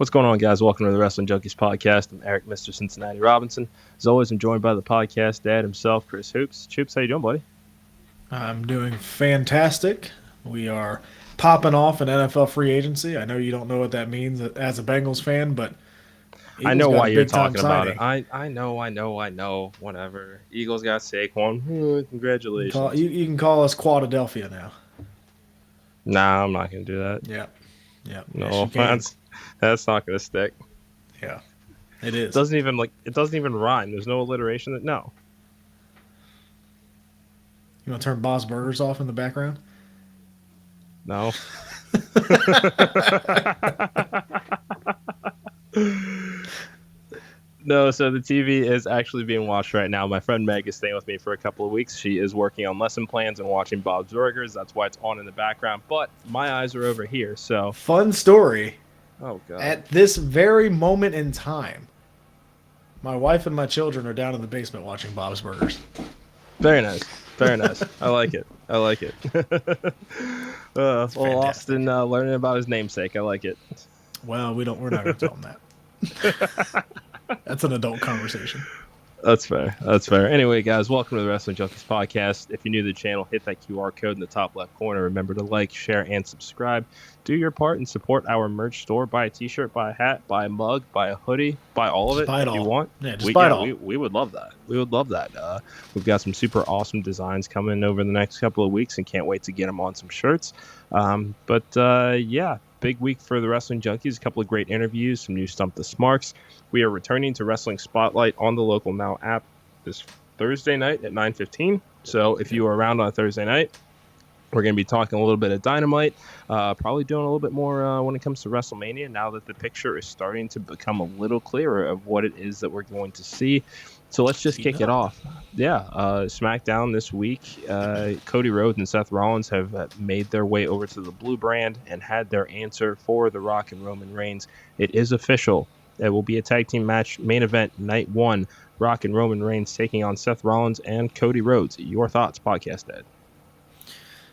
What's going on, guys? Welcome to the Wrestling Junkies podcast. I'm Eric, Mr. Cincinnati Robinson. As always, I'm joined by the podcast dad himself, Chris Hoops. Choops, how you doing, buddy? I'm doing fantastic. We are popping off an NFL free agency. I know you don't know what that means as a Bengals fan, but I know why you're talking about it. I know. Whatever. Eagles got Saquon. Congratulations. You can call us Quadadelphia now. Nah, I'm not going to do that. Yeah. No offense. That's not going to stick. Yeah, it is. It doesn't even rhyme. There's no alliteration. No. You want to turn Bob's Burgers off in the background? No. No, so the TV is actually being watched right now. My friend Meg is staying with me for a couple of weeks. She is working on lesson plans and watching Bob's Burgers. That's why it's on in the background. But my eyes are over here, so... Fun story. Oh, God. At this very moment in time, my wife and my children are down in the basement watching Bob's Burgers. Very nice. I like it. Well, Austin learning about his namesake. I like it. Well, we're not going to tell him that. That's an adult conversation. That's fair. Anyway, guys, welcome to the Wrestling Junkies podcast. If you're new to the channel, hit that QR code in the top left corner. Remember to like, share, and subscribe. Do your part and support our merch store. Buy a t-shirt, buy a hat, buy a mug, buy a hoodie, buy all of it if you want. Yeah, just buy it all. We would love that. We've got some super awesome designs coming over the next couple of weeks and can't wait to get them on some shirts. Big week for the Wrestling Junkies. A couple of great interviews, some new Stump the Smarks. We are returning to Wrestling Spotlight on the Local Now app this Thursday night at 9:15. So if you are around on Thursday night, we're going to be talking a little bit of Dynamite, probably doing a little bit more when it comes to WrestleMania now that the picture is starting to become a little clearer of what it is that we're going to see. So let's just kick it off. Yeah, Smackdown this week. Cody Rhodes and Seth Rollins have made their way over to the Blue brand and had their answer for The Rock and Roman Reigns. It is official. It will be a tag team match, main event, night one. Rock and Roman Reigns taking on Seth Rollins and Cody Rhodes. Your thoughts, podcast dad?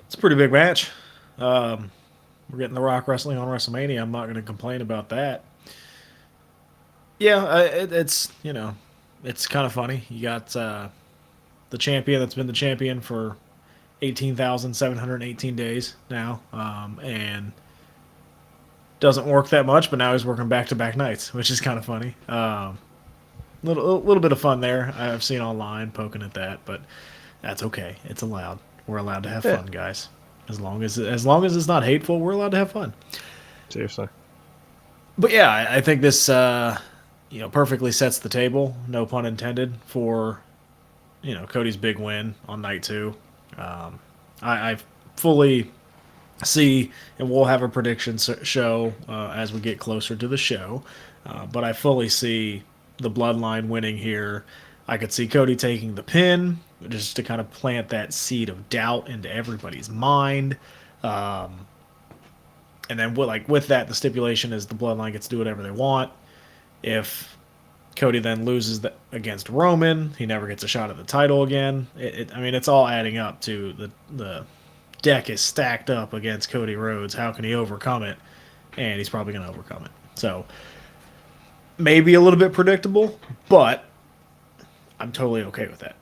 It's a pretty big match. We're getting The Rock wrestling on WrestleMania. I'm not going to complain about that. Yeah, it's kind of funny. You got the champion that's been the champion for 18,718 days now, and doesn't work that much, but now he's working back-to-back nights, which is kind of funny. Little bit of fun there. I've seen online poking at that, but that's okay. It's allowed. We're allowed to have fun, guys. As long as it's not hateful, we're allowed to have fun. Seriously. But yeah, I think this perfectly sets the table, no pun intended, for Cody's big win on night two. I fully see, and we'll have a prediction show as we get closer to the show, but I fully see the Bloodline winning here. I could see Cody taking the pin just to kind of plant that seed of doubt into everybody's mind. And then with that, the stipulation is the Bloodline gets to do whatever they want. If Cody then loses against Roman, he never gets a shot at the title again. It's all adding up to the deck is stacked up against Cody Rhodes. How can he overcome it? And he's probably going to overcome it. So maybe a little bit predictable, but I'm totally okay with that.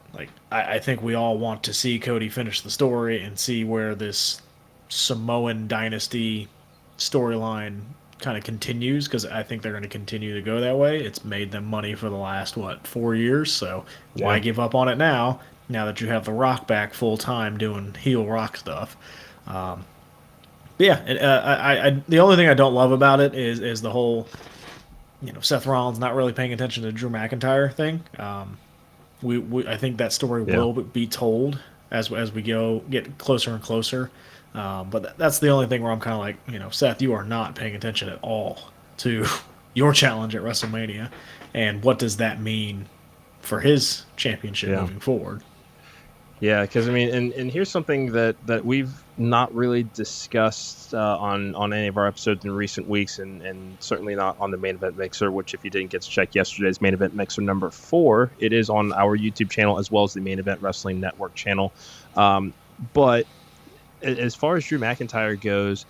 I think we all want to see Cody finish the story and see where this Samoan dynasty storyline kind of continues, because I think they're going to continue to go that way. It's made them money for the last 4 years, so why give up on it now that you have The Rock back full time doing heel Rock stuff? The only thing I don't love about it is the whole Seth Rollins not really paying attention to Drew McIntyre thing. I think that story will be told as we get closer and closer. But that's the only thing where I'm kind of like, Seth, you are not paying attention at all to your challenge at WrestleMania, and what does that mean for his championship moving forward? Yeah, because and here's something that we've not really discussed on any of our episodes in recent weeks, and certainly not on the Main Event Mixer, which if you didn't get to check yesterday's Main Event Mixer number 4, it is on our YouTube channel as well as the Main Event Wrestling Network channel. But as far as Drew McIntyre goes,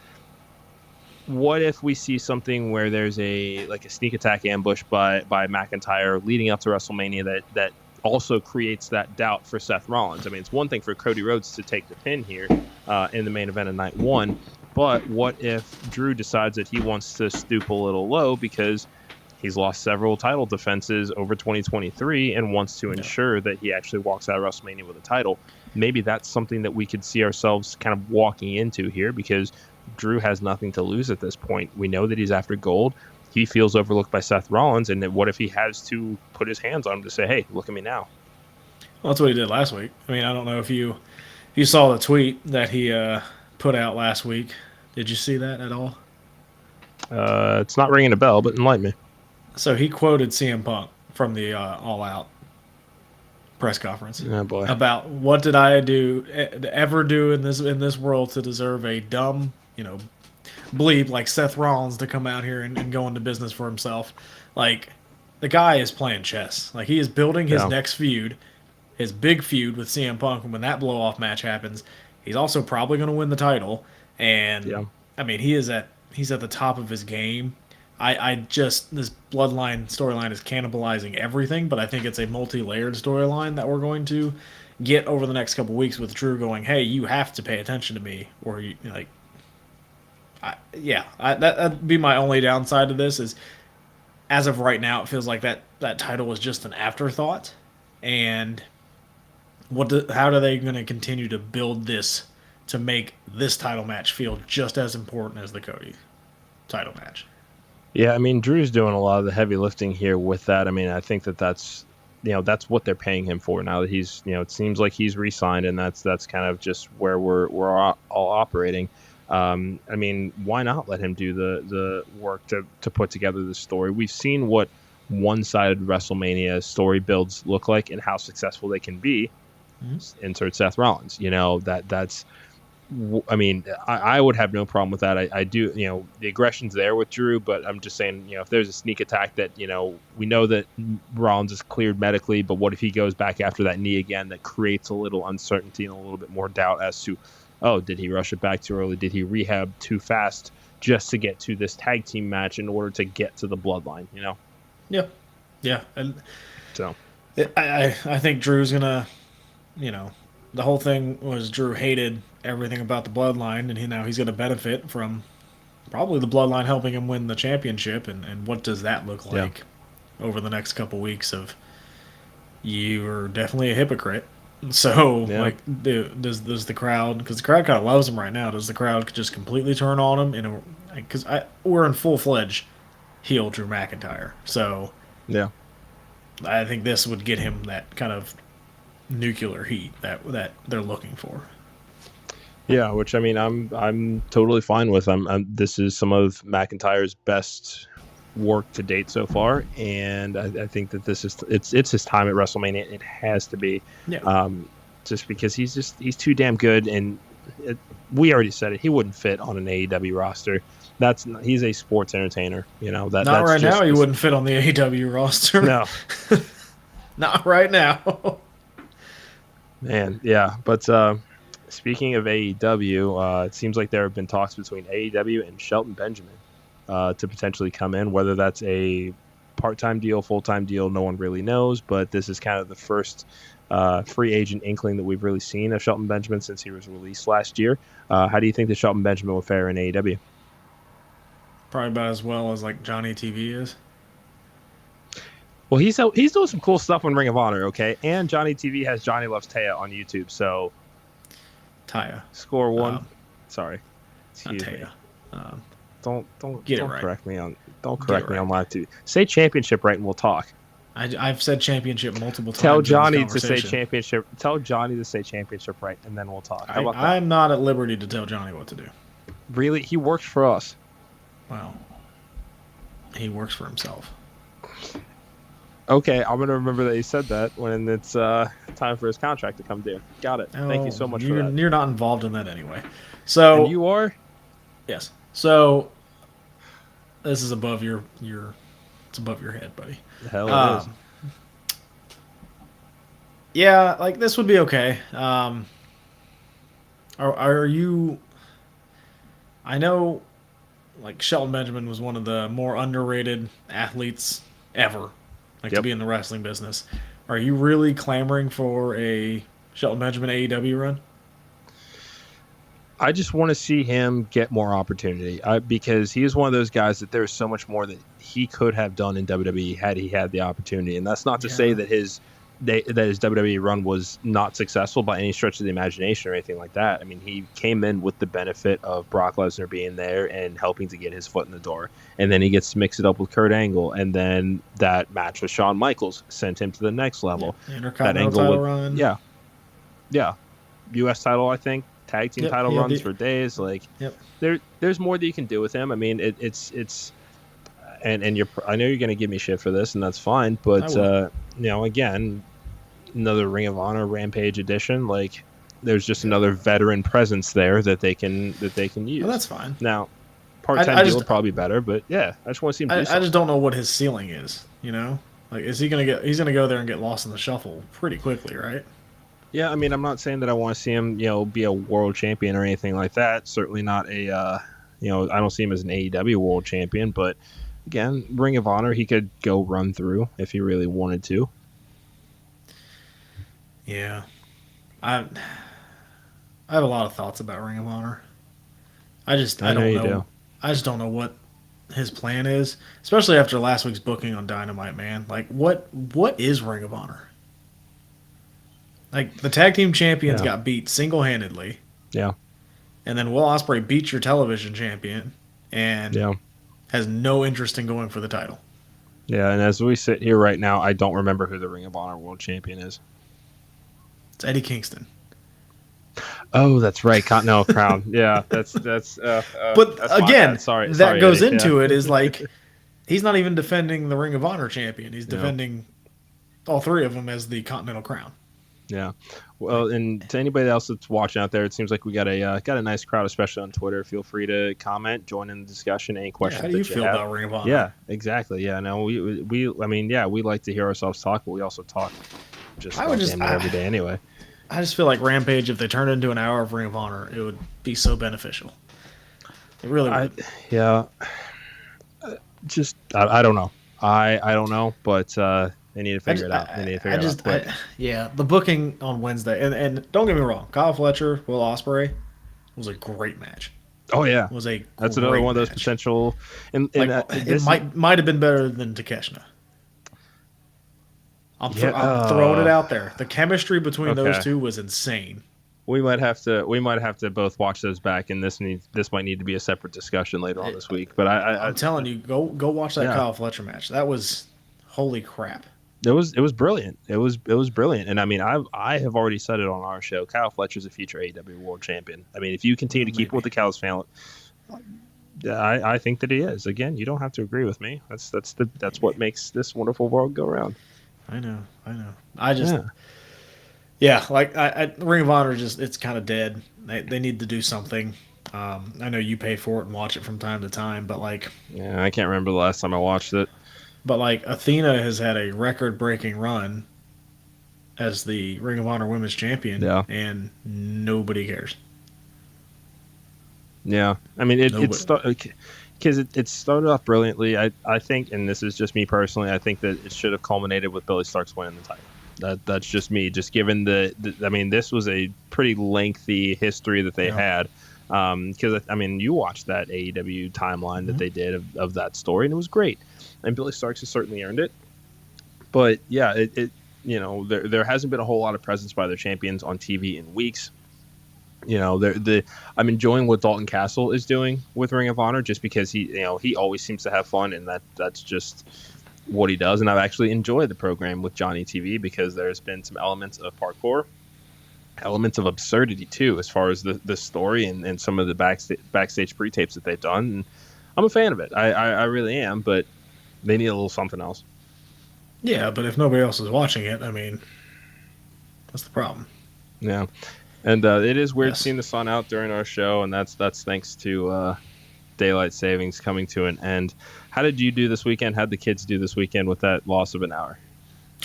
what if we see something where there's a sneak attack ambush by McIntyre leading up to WrestleMania that also creates that doubt for Seth Rollins? I mean, it's one thing for Cody Rhodes to take the pin here in the main event of night one, but what if Drew decides that he wants to stoop a little low because he's lost several title defenses over 2023 and wants to ensure that he actually walks out of WrestleMania with a title? Maybe that's something that we could see ourselves kind of walking into here, because Drew has nothing to lose at this point. We know that he's after gold. He feels overlooked by Seth Rollins, and what if he has to put his hands on him to say, hey, look at me now? Well, that's what he did last week. I mean, I don't know if you saw the tweet that he put out last week. Did you see that at all? It's not ringing a bell, but enlighten me. So he quoted CM Punk from the All Out press conference. Oh boy. About what did I ever do in this world to deserve a dumb, bleep like Seth Rollins to come out here and go into business for himself. Like, the guy is playing chess. Like, he is building his next feud, his big feud with CM Punk, and when that blow-off match happens, he's also probably going to win the title. And, I mean, he's at the top of his game. This Bloodline storyline is cannibalizing everything, but I think it's a multi-layered storyline that we're going to get over the next couple weeks with Drew going, hey, you have to pay attention to me, or that'd be my only downside to this is, as of right now, it feels like that title was just an afterthought. And how are they going to continue to build this to make this title match feel just as important as the Cody title match? Yeah, I mean, Drew's doing a lot of the heavy lifting here with that. I mean, I think that's what they're paying him for now that he's, it seems like he's re-signed, and that's kind of just where we're all operating. I mean, why not let him do the work to put together the story? We've seen what one-sided WrestleMania story builds look like and how successful they can be. Mm-hmm. Insert Seth Rollins. That's. I mean, I would have no problem with that. I do, the aggression's there with Drew, but I'm just saying, if there's a sneak attack that, we know that Rollins is cleared medically, but what if he goes back after that knee again? That creates a little uncertainty and a little bit more doubt as to, did he rush it back too early? Did he rehab too fast just to get to this tag team match in order to get to the Bloodline, Yeah. Yeah. And so I think Drew's going to, the whole thing was Drew hated everything about the Bloodline, and now he's going to benefit from probably the Bloodline helping him win the championship. And what does that look like over the next couple weeks of, you're definitely a hypocrite. So, does the crowd, because the crowd kind of loves him right now, does the crowd just completely turn on him? Because we're in full-fledged heel Drew McIntyre. So, I think this would get him that kind of nuclear heat that they're looking for. Yeah, which I mean, I'm totally fine with. This is some of McIntyre's best work to date so far, and I think that it's his time at WrestleMania. It has to be, just because he's too damn good, and we already said it. He wouldn't fit on an AEW roster. He's a sports entertainer. Not right now. He wouldn't fit on the AEW roster. No, not right now. Man, yeah, but speaking of AEW, it seems like there have been talks between AEW and Shelton Benjamin to potentially come in, whether that's a part-time deal, full-time deal, no one really knows, but this is kind of the first free agent inkling that we've really seen of Shelton Benjamin since he was released last year. How do you think that Shelton Benjamin will fare in AEW? Probably about as well as like Johnny TV is. Well, he's doing some cool stuff on Ring of Honor, okay? And Johnny TV has Johnny Loves Taya on YouTube, so Taya. Score one. Sorry. Excuse me. Don't right. correct me on live TV. Say championship right and we'll talk. I've said championship multiple times. Tell Johnny to say championship. Tell Johnny to say championship right, and then we'll talk. How about that? I'm not at liberty to tell Johnny what to do. Really? He works for us. Well, he works for himself. Okay, I'm going to remember that you said that when it's time for his contract to come due. Got it. Thank you so much for that. You're not involved in that anyway. So and you are? Yes. So this is above your it's above your head, buddy. The hell it is. Yeah, like this would be okay. Are you? I know like Shelton Benjamin was one of the more underrated athletes ever, like to be in the wrestling business. Are you really clamoring for a Shelton Benjamin AEW run? I just want to see him get more opportunity because he is one of those guys that there's so much more that he could have done in WWE had he had the opportunity. And that's not to say that his WWE run was not successful by any stretch of the imagination or anything like that. I mean, he came in with the benefit of Brock Lesnar being there and helping to get his foot in the door. And then he gets to mix it up with Kurt Angle. And then that match with Shawn Michaels sent him to the next level. That Angle run. Yeah. U.S. title, I think. Tag team title runs for days. Like, there's more that you can do with him. I mean, it's and I know you're going to give me shit for this, and that's fine. But again, another Ring of Honor Rampage edition. Like, there's just another veteran presence there that they can use. Well, that's fine. Now, part-time deal would probably be better, but yeah, I just want to see him. I just don't know what his ceiling is. You know, like, is he going to get? He's going to go there and get lost in the shuffle pretty quickly, right? Yeah, I mean, I'm not saying that I want to see him, be a world champion or anything like that. Certainly not I don't see him as an AEW world champion. But again, Ring of Honor, he could go run through if he really wanted to. Yeah, I have a lot of thoughts about Ring of Honor. I don't know. I just don't know what his plan is, especially after last week's booking on Dynamite, man. Like, what is Ring of Honor? Like, the tag team champions got beat single-handedly. Yeah. And then Will Ospreay beats your television champion and has no interest in going for the title. Yeah, and as we sit here right now, I don't remember who the Ring of Honor world champion is. It's Eddie Kingston. Oh, that's right. Continental Crown. Yeah, that's but that's again, sorry, that goes Eddie. into it is like, he's not even defending the Ring of Honor champion. He's defending all three of them as the Continental Crown. Yeah, well, and to anybody else that's watching out there, it seems like we got a nice crowd, especially on Twitter. Feel free to comment, join in the discussion, any questions. How do you feel about Ring of Honor? Yeah, exactly. Yeah, no, we like to hear ourselves talk, but we also talk every day anyway. I just feel like Rampage, if they turn it into an hour of Ring of Honor, it would be so beneficial. It really would. I don't know. I don't know, but. They need to figure it out. The booking on Wednesday, and don't get me wrong, Kyle Fletcher, Will Ospreay was a great match. Oh yeah, That's another one of those potential. It might have been better than Takeshita. I'm throwing it out there. The chemistry between those two was insane. We might have to both watch those back, and this might need to be a separate discussion later on this week. But I'm telling you, go watch that Kyle Fletcher match. That was holy crap. It was brilliant. It was brilliant. And I mean, I have already said it on our show. Kyle Fletcher's a future AEW world champion. I mean, if you continue to keep with the Cal's family, I think that he is. Again, you don't have to agree with me. That's what makes this wonderful world go around. I know. I just Ring of Honor it's kind of dead. They need to do something. I know you pay for it and watch it from time to time, but I can't remember the last time I watched it. But Athena has had a record-breaking run as the Ring of Honor Women's Champion, and nobody cares. Yeah, I mean it started off brilliantly. I think, and this is just me personally, I think that it should have culminated with Billy Starks winning the title. That's just me. Just given I mean, this was a pretty lengthy history that they had. Because I mean, you watched that AEW timeline that they did of that story, and it was great. And Billy Starks has certainly earned it. But yeah, there hasn't been a whole lot of presence by their champions on TV in weeks. I'm enjoying what Dalton Castle is doing with Ring of Honor, just because he always seems to have fun, and that's just what he does. And I've actually enjoyed the program with Johnny TV because there's been some elements of parkour, elements of absurdity too, as far as the story and some of the backstage pre-tapes that they've done. And I'm a fan of it. I really am, but they need a little something else. Yeah, but if nobody else is watching it, I mean, that's the problem. Yeah, and it is weird seeing the sun out during our show, and that's thanks to daylight savings coming to an end. How did you do this weekend? How did the kids do this weekend with that loss of an hour?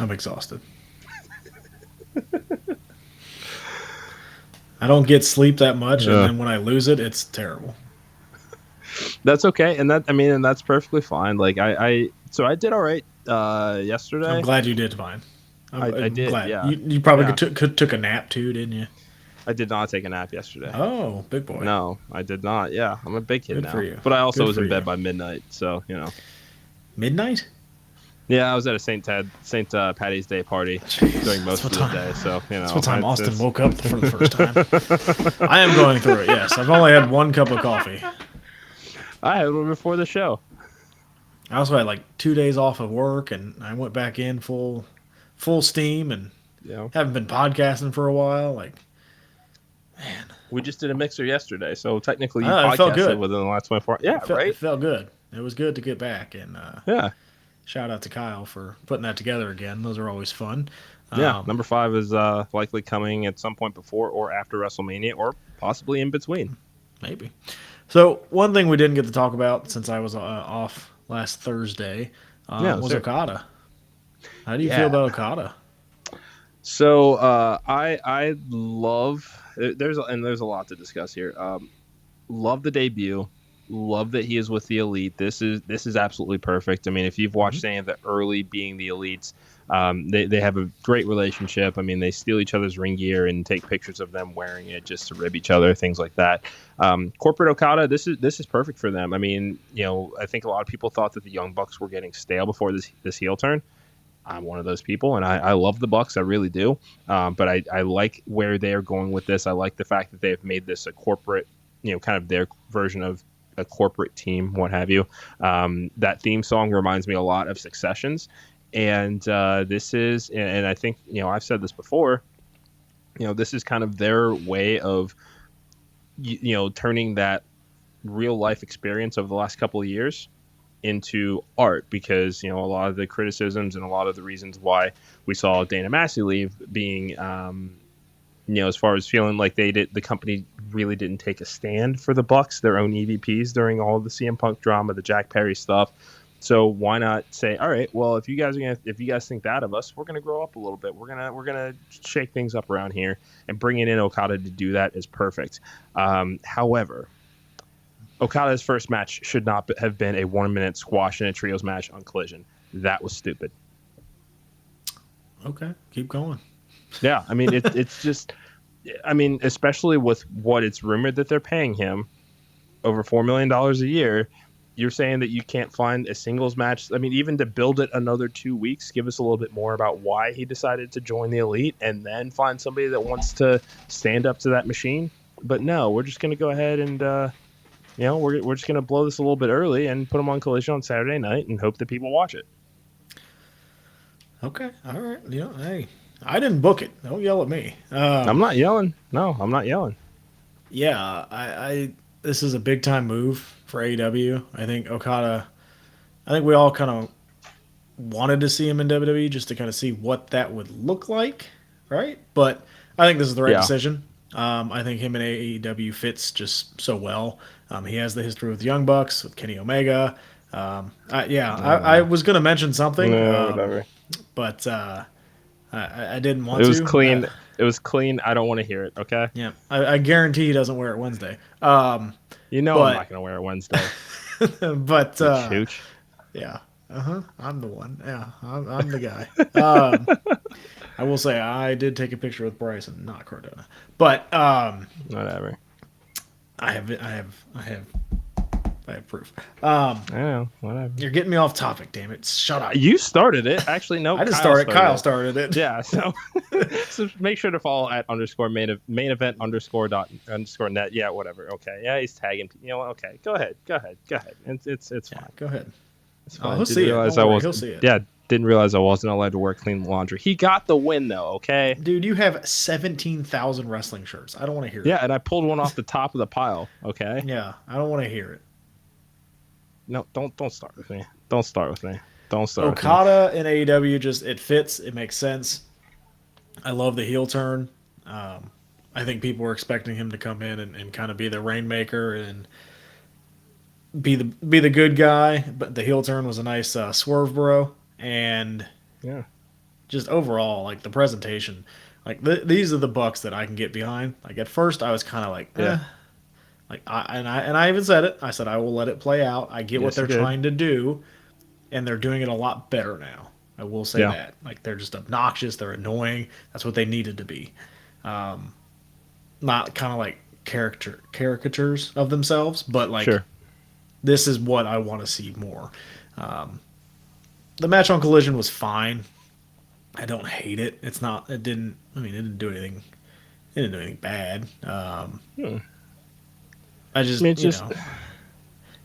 I'm exhausted. I don't get sleep that much, and then when I lose it, it's terrible. That's okay, and that's perfectly fine. Like so I did all right yesterday. I'm glad you did fine. I did, glad. yeah. You probably Yeah. took a nap too, didn't you? I did not take a nap yesterday. Oh, big boy. No, I did not. Yeah, I'm a big kid Good now. for you. But I also Good was for in bed you. by midnight, so Midnight? Yeah, I was at a St. Patty's Day party during most of the day. So That's what time Austin woke up for the first time. I am going through it. Yes, I've only had one cup of coffee. I had one before the show. I also had like 2 days off of work, and I went back in full steam, and haven't been podcasting for a while. Like, man, we just did a mixer yesterday, so technically you it felt podcasted good. within the last 24 hours. Yeah, right. It felt good. It was good to get back, and shout out to Kyle for putting that together again. Those are always fun. Yeah, number 5 is likely coming at some point before or after WrestleMania, or possibly in between. Maybe. So one thing we didn't get to talk about since I was off last Thursday was Okada. How do you feel about Okada? So I love there's a lot to discuss here. Love the debut. Love that he is with the Elite. This is absolutely perfect. I mean, if you've watched any of the early Being the Elites, they have a great relationship. I mean, they steal each other's ring gear and take pictures of them wearing it just to rib each other, things like that. Corporate Okada, this is perfect for them. I mean, I think a lot of people thought that the Young Bucks were getting stale before this heel turn. I'm one of those people, and I love the Bucks. I really do. But I like where they are going with this. I like the fact that they've made this a corporate, kind of their version of a corporate team, what have you. That theme song reminds me a lot of Successions. And this is, and I think, I've said this before, this is kind of their way of, turning that real life experience of the last couple of years into art, because, a lot of the criticisms and a lot of the reasons why we saw Dana Massey leave being, as far as feeling like the company really didn't take a stand for the Bucks, their own EVPs during all of the CM Punk drama, the Jack Perry stuff. So why not say, all right, well, if you guys think that of us, we're gonna grow up a little bit. We're gonna shake things up around here, and bringing in Okada to do that is perfect. However, Okada's first match should not have been a 1-minute squash in a trios match on Collision. That was stupid. Okay, keep going. Yeah, I mean, it's just, I mean, especially with what it's rumored that they're paying him, over $4 million a year. You're saying that you can't find a singles match. I mean, even to build it another 2 weeks, give us a little bit more about why he decided to join the Elite, and then find somebody that wants to stand up to that machine. But no, we're just going to go ahead and, we're just going to blow this a little bit early and put them on Collision on Saturday night and hope that people watch it. Okay, all right. Hey, I didn't book it. Don't yell at me. I'm not yelling. No, I'm not yelling. Yeah, I this is a big time move for AEW. I think Okada. I think we all kind of wanted to see him in WWE just to kind of see what that would look like, right? But I think this is the right decision. I think him and AEW fits just so well. He has the history with Young Bucks, with Kenny Omega. I was going to mention something, whatever. But I didn't want to. It was clean. It was clean. I don't want to hear it, okay? Yeah. I guarantee he doesn't wear it Wednesday. I'm not going to wear it Wednesday. But Chooch. Yeah. I'm the one. Yeah. I'm the guy. I will say I did take a picture with Bryson, not Cardona. But whatever. I have proof. I know, whatever. You're getting me off topic, damn it. Shut up. You started it. Actually, no. I didn't start it. Kyle started it. Yeah, so make sure to follow at _main event _net. Yeah, whatever. Okay. Yeah, he's tagging. Okay. Go ahead. It's fine. Go ahead. It's fine. He'll see it. He'll see it. Yeah, didn't realize I wasn't allowed to wear clean laundry. He got the win, though, okay? Dude, you have 17,000 wrestling shirts. I don't want to hear it. Yeah, and I pulled one off the top of the pile, okay? Yeah, I don't want to hear it. No, don't start with me. Don't start with me. Okada in AEW, just, it fits. It makes sense. I love the heel turn. I think people were expecting him to come in and kind of be the rainmaker and be the good guy, but the heel turn was a nice swerve, bro. And yeah, just overall, like the presentation, like these are the Bucks that I can get behind. Like at first, I was kind of like, Like I even said it. I said I will let it play out. I get what Yes, you they're did. trying to do, and they're doing it a lot better now. I will say Yeah. that. Like they're just obnoxious. They're annoying. That's what they needed to be. Not kind of like caricatures of themselves, but like Sure. this is what I want to see more. The match on Collision was fine. I don't hate it. It's not. It didn't. I mean, it didn't do anything. It didn't do anything bad. Hmm. I I just, mean, it's just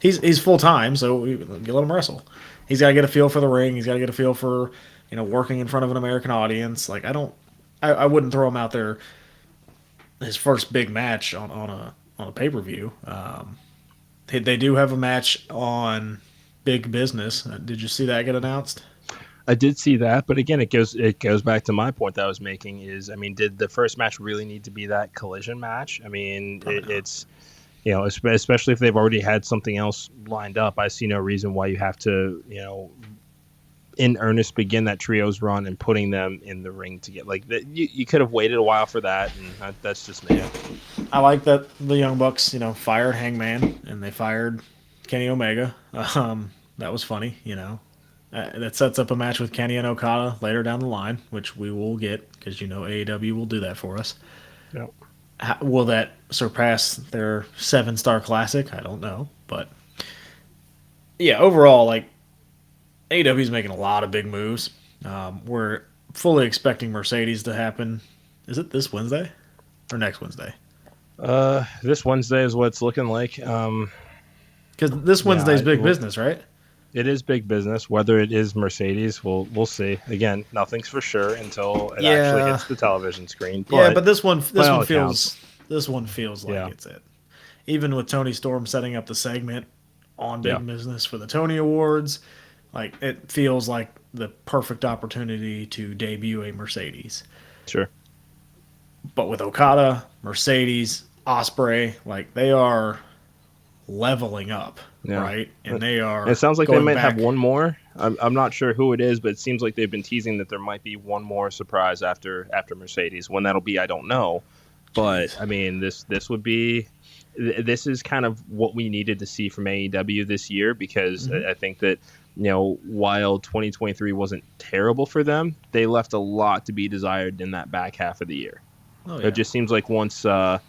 he's full time, so you let him wrestle. He's got to get a feel for the ring. He's got to get a feel for working in front of an American audience. Like I wouldn't throw him out there his first big match on a pay per view. They do have a match on Big Business. Did you see that get announced? I did see that, but again, it goes back to my point that I was making. Is I mean, did the first match really need to be that Collision match? I mean, it's especially if they've already had something else lined up. I see no reason why you have to in earnest begin that trios run and putting them in the ring to get like that. You could have waited a while for that, and that's just me. I like that the Young Bucks, fired Hangman and they fired Kenny Omega. That was funny, that sets up a match with Kenny and Okada later down the line, which we will get because AEW will do that for us. Yeah. Will that surpass their 7-star classic? I don't know, but yeah, overall, like AEW is making a lot of big moves. We're fully expecting Mercedes to happen. Is it this Wednesday or next Wednesday? This Wednesday is what it's looking like. Because this Wednesday's big business, right? It is big business. Whether it is Mercedes, we'll see. Again, nothing's for sure until it actually hits the television screen. But this one feels accounts, like it's it. Even with Tony Storm setting up the segment on Big Business for the Tony Awards, like it feels like the perfect opportunity to debut a Mercedes. Sure. But with Okada, Mercedes, Ospreay, like they are leveling up, right? And they are. It sounds like they might back. have one more. I'm not sure who it is, but it seems like they've been teasing that there might be one more surprise after Mercedes. When that'll be, I don't know. But I mean, this is kind of what we needed to see from AEW this year, because I think that while 2023 wasn't terrible for them, they left a lot to be desired in that back half of the year. Oh, yeah. It just seems like once, I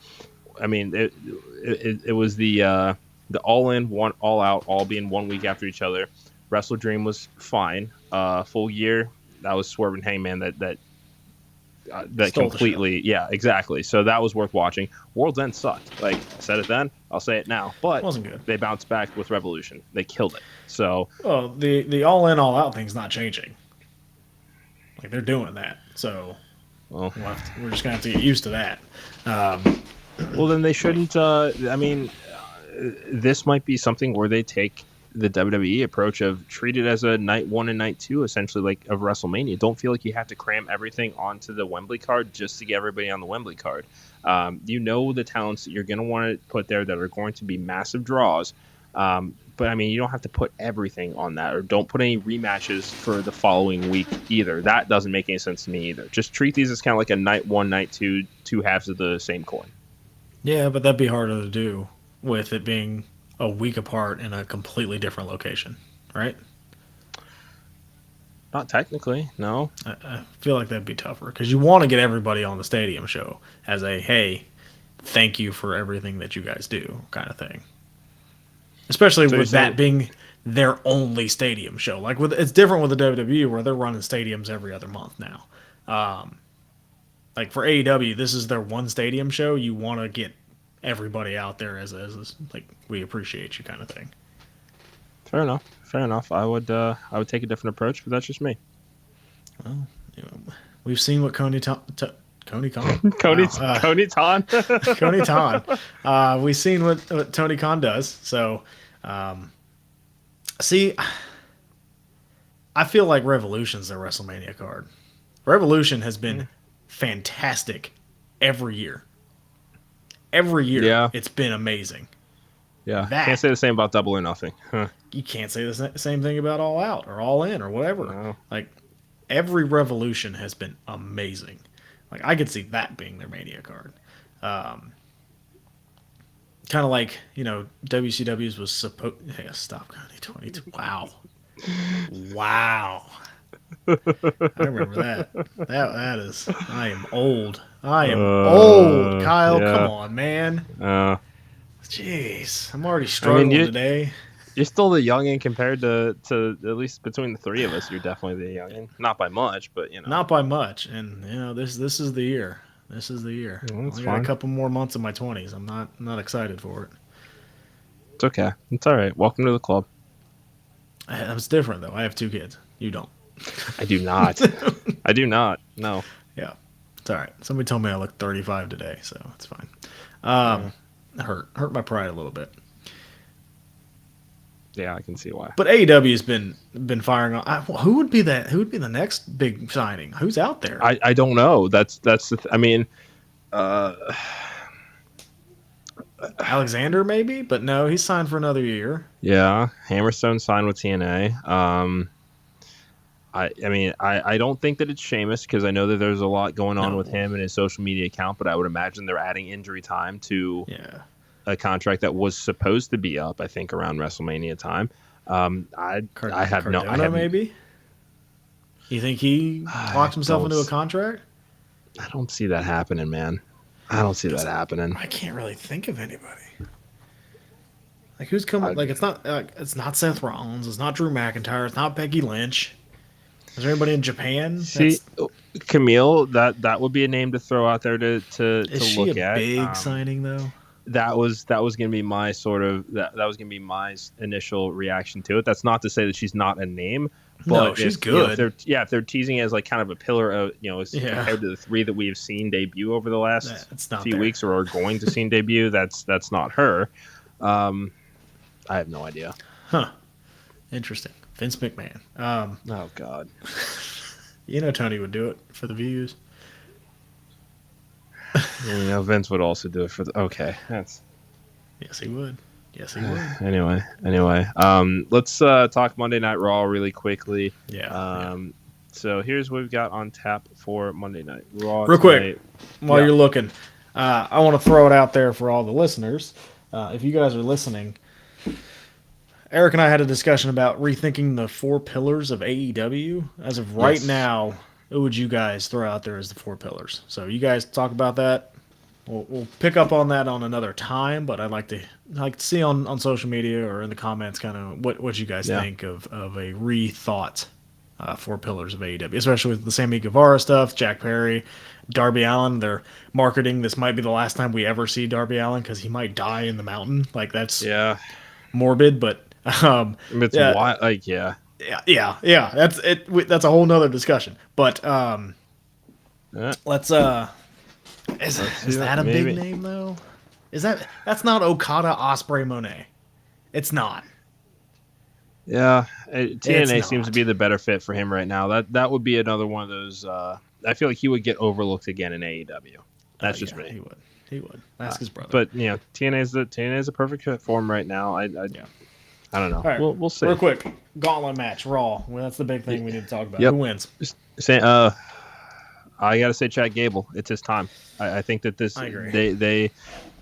mean, it was the all in, one all out, all being 1 week after each other. Wrestle Dream was fine. Full Gear, that was Swerve and Hangman that completely, yeah, exactly. So that was worth watching. World's End sucked. Like I said it then, I'll say it now. But it wasn't good. They bounced back with Revolution. They killed it. So the all in, all out thing's not changing. Like they're doing that. So we're just gonna have to get used to that. Well, then they shouldn't. I mean, this might be something where they take the WWE approach of treat it as a night 1 and night 2, essentially, like of WrestleMania. Don't feel like you have to cram everything onto the Wembley card just to get everybody on the Wembley card. The talents that you're going to want to put there that are going to be massive draws. But I mean, you don't have to put everything on that, or don't put any rematches for the following week either. That doesn't make any sense to me either. Just treat these as kind of like a night 1, night 2, two halves of the same coin. Yeah, but that'd be harder to do with it being a week apart in a completely different location, right? Not technically, no. I feel like that'd be tougher because you want to get everybody on the stadium show as a, hey, thank you for everything that you guys do kind of thing. Especially with that being their only stadium show. Like it's different with the WWE where they're running stadiums every other month now. Like for AEW, this is their one stadium show. You want to get everybody out there as like, we appreciate you kind of thing. Fair enough. I would take a different approach, but that's just me. Well, we've seen what Coney Ton. Coney Ton. We've seen what Tony Khan does. So, see, I feel like Revolution's their WrestleMania card. Revolution has been fantastic every year. Every year, it's been amazing. Yeah, can't say the same about Double or Nothing. Huh. You can't say the same thing about All Out or All In or whatever. No. Like, every Revolution has been amazing. Like, I could see that being their Mania card. kind of like, WCW's was supposed. Hey, stop, Cody. 22. Wow. Wow. I remember that. That is. I am old. I am old, Kyle. Come Yeah. on, man. Jeez, I'm already I struggling mean, today. you're still the youngin compared to at least between the three of us. You're definitely the youngin, not by much, but Not by much, and this is the year. This is the year. Well, that's I got a fine. couple more months in my 20s. I'm not excited for it. It's okay. It's all right. Welcome to the club. It's different though. I have 2 kids. You don't. I do not. I do not. No. Yeah, it's all right. Somebody told me I look 35 today, so it's fine. Hurt my pride a little bit. Yeah, I can see why. But AEW's been firing on. Who would be the next big signing? Who's out there? I don't know. That's I mean, Alexander maybe, but no, he's signed for another year. yeah, Hammerstone signed with TNA. I mean, I don't think that it's Sheamus because I know that there's a lot going on with him and his social media account, but I would imagine they're adding injury time to a contract that was supposed to be up, I think, around WrestleMania time. I have no. I have maybe. You think he locks himself into a contract? I don't see that happening, man. I don't see that happening. I can't really think of anybody. Like who's coming? Like it's not Seth Rollins. It's not Drew McIntyre. It's not Becky Lynch. Is there anybody in Japan? See, Camille, that would be a name to throw out there to is she look a at. Big signing though. That was gonna be my sort of that was gonna be my initial reaction to it. That's not to say that she's not a name, but no, she's good. If they're teasing it as like kind of a pillar of compared to the 3 that we've seen debut over the last few weeks or are going to see debut, that's not her. I have no idea. Huh. Interesting. Vince McMahon. Oh God. Tony would do it for the views. Vince would also do it for the. Okay, that's. Yes, he would. Yes, he would. Anyway. Let's talk Monday Night Raw really quickly. Yeah. So here's what we've got on tap for Monday Night Raw. Real quick, while you're looking, I want to throw it out there for all the listeners. If you guys are listening, Eric and I had a discussion about rethinking the 4 pillars of AEW. As of right now, who would you guys throw out there as the 4 pillars? So you guys talk about that. We'll pick up on that on another time, but I'd like to see on social media or in the comments kind of what you guys think of a rethought 4 pillars of AEW, especially with the Sammy Guevara stuff, Jack Perry, Darby Allin. They're marketing this might be the last time we ever see Darby Allin because he might die in the mountain. Like that's morbid, but it's wild. Like yeah. That's it. That's a whole nother discussion. But let's is that a big name though? That's not Okada, Ospreay, Monet? It's not. Yeah, TNA seems to be the better fit for him right now. That would be another one of those. I feel like he would get overlooked again in AEW. That's just me. He would. Ask his brother. But TNA is a perfect fit for him right now. I don't know. Right. We'll see. Real quick, gauntlet match, Raw. Well, that's the big thing we need to talk about. Yep. Who wins? I got to say Chad Gable. It's his time. I think that this. I agree. They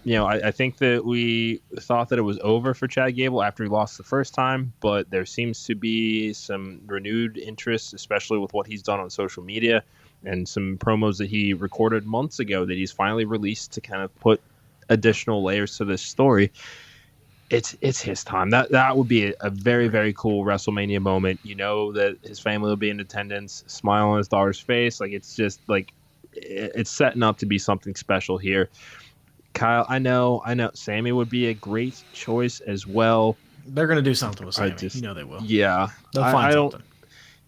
I think that we thought that it was over for Chad Gable after he lost the first time, but there seems to be some renewed interest, especially with what he's done on social media and some promos that he recorded months ago that he's finally released to kind of put additional layers to this story. It's his time. That would be a very, very cool WrestleMania moment. That his family will be in attendance, smile on his daughter's face. Like it's just like it's setting up to be something special here. Kyle, I know Sammy would be a great choice as well. They're gonna do something with Sammy. They will. Yeah. They'll find something.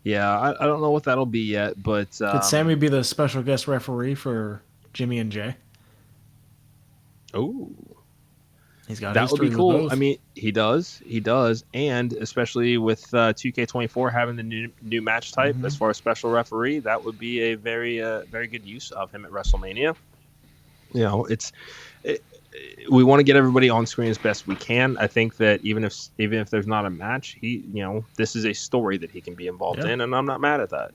Yeah, I don't know what that'll be yet, but could Sammy be the special guest referee for Jimmy and Jay? Oh. He's got that would be cool. Both. I mean, he does, and especially with 2K24 having the new match type as far as special referee, that would be a very very good use of him at WrestleMania. We want to get everybody on screen as best we can. I think that even if there's not a match, this is a story that he can be involved in, and I'm not mad at that.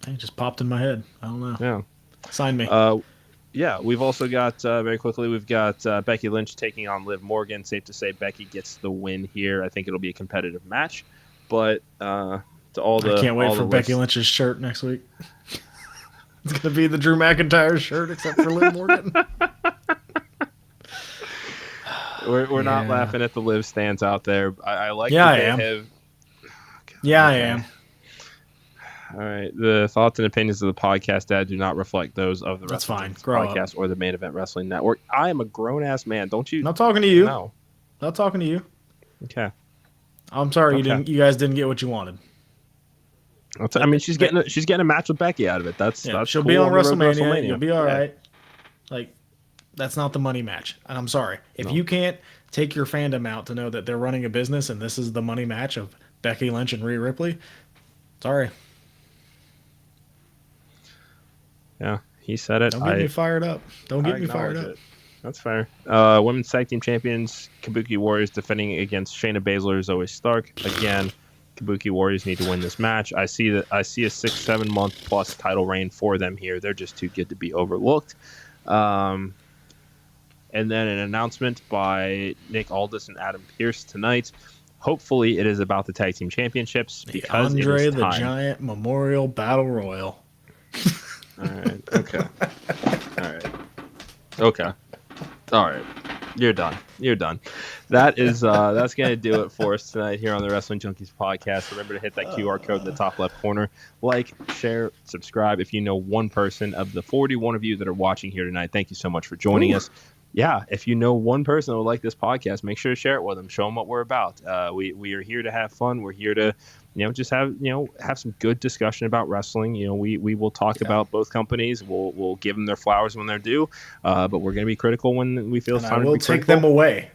It just popped in my head. I don't know. Yeah, sign me. Yeah, we've also got, very quickly, we've got Becky Lynch taking on Liv Morgan. Safe to say Becky gets the win here. I think it'll be a competitive match. But to I can't wait for Becky Lynch's shirt next week. It's going to be the Drew McIntyre shirt except for Liv Morgan. We're not laughing at the Liv stands out there. I like that I they am. Have... Yeah, okay. I am. All right. The thoughts and opinions of the podcast dad do not reflect those of the That's fine. podcast or the Main Event Wrestling Network. I am a grown-ass man. Don't you? Not talking to you. No. Not talking to you. Okay. I'm sorry you guys didn't get what you wanted. I mean, she's getting a match with Becky out of it. That's she'll cool be on WrestleMania. You'll be all right. right. Like, that's not the money match. And I'm sorry. If you can't take your fandom out to know that they're running a business and this is the money match of Becky Lynch and Rhea Ripley, sorry. Yeah, he said it. Don't get me fired up. Don't get me fired up. That's fair. Women's Tag Team Champions, Kabuki Warriors defending against Shayna Baszler, Zoe Stark. Again, Kabuki Warriors need to win this match. I see a 6-7 month plus title reign for them here. They're just too good to be overlooked. And then an announcement by Nick Aldis and Adam Pearce tonight. Hopefully, it is about the Tag Team Championships because Andre it is the time. Giant Memorial Battle Royal. All right. Okay. All right. Okay. All right. You're done. That is that's gonna do it for us tonight here on the Wrestling Junkies podcast. Remember to hit that QR code in the top left corner. Like, share, subscribe. If you know one person of the 41 of you that are watching here tonight, thank you so much for joining us. Yeah, if you know one person that would like this podcast, make sure to share it with them. Show them what we're about. We are here to have fun. We're here to, just have some good discussion about wrestling. We will talk about both companies. We'll give them their flowers when they're due, but we're going to be critical when we feel it's time to be critical. We'll take them away.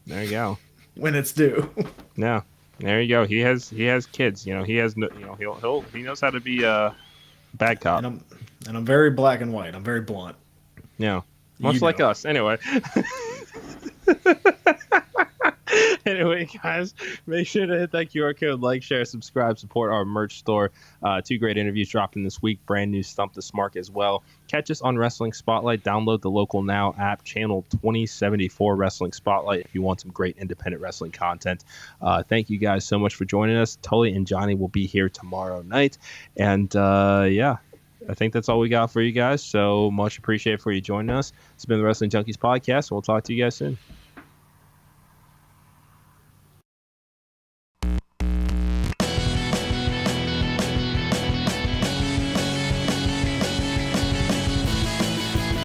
There you go. When it's due. Yeah, there you go. He has kids. He has he knows how to be a bad cop. And I'm very black and white. I'm very blunt. Yeah. Much like us. Anyway. Anyway, guys, make sure to hit that QR code, like, share, subscribe, support our merch store. 2 great interviews dropping this week. Brand new Stump the Smark as well. Catch us on Wrestling Spotlight. Download the Local Now app, channel 2074 Wrestling Spotlight if you want some great independent wrestling content. Thank you guys so much for joining us. Tully and Johnny will be here tomorrow night. And, I think that's all we got for you guys. So much appreciated for you joining us. It's been the Wrestling Junkies podcast. We'll talk to you guys soon.